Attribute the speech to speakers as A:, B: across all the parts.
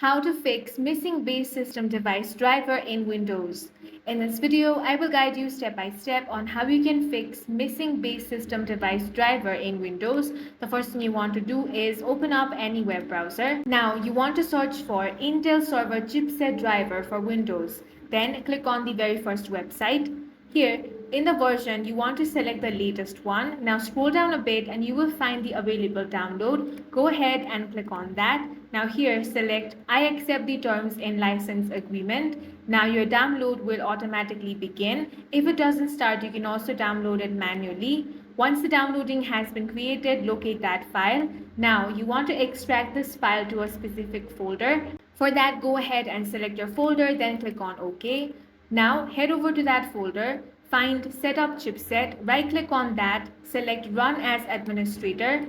A: How to fix missing base system device driver in Windows. In this video, I will guide you step by step on how you can fix missing base system device driver in Windows. The first thing you want to do is open up any web browser. Now you want to search for Intel Server Chipset Driver for Windows. Then click on the very first website. Here, in the version, you want to select the latest one. Now scroll down a bit and you will find the available download. Go ahead and click on that. Now here, select I accept the terms in license agreement. Now your download will automatically begin. If it doesn't start, you can also download it manually. Once the downloading has been created, locate that file. Now you want to extract this file to a specific folder. For that, go ahead and select your folder, then click on OK. Now head over to that folder, find Setup Chipset, right click on that, select Run as Administrator.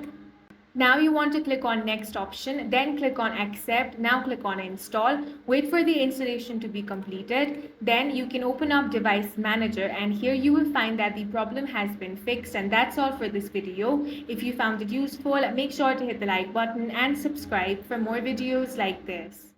A: Now you want to click on Next option, then click on Accept. Now click on Install. Wait for the installation to be completed. Then you can open up Device Manager and here you will find that the problem has been fixed. And that's all for this video. If you found it useful, make sure to hit the like button and subscribe for more videos like this.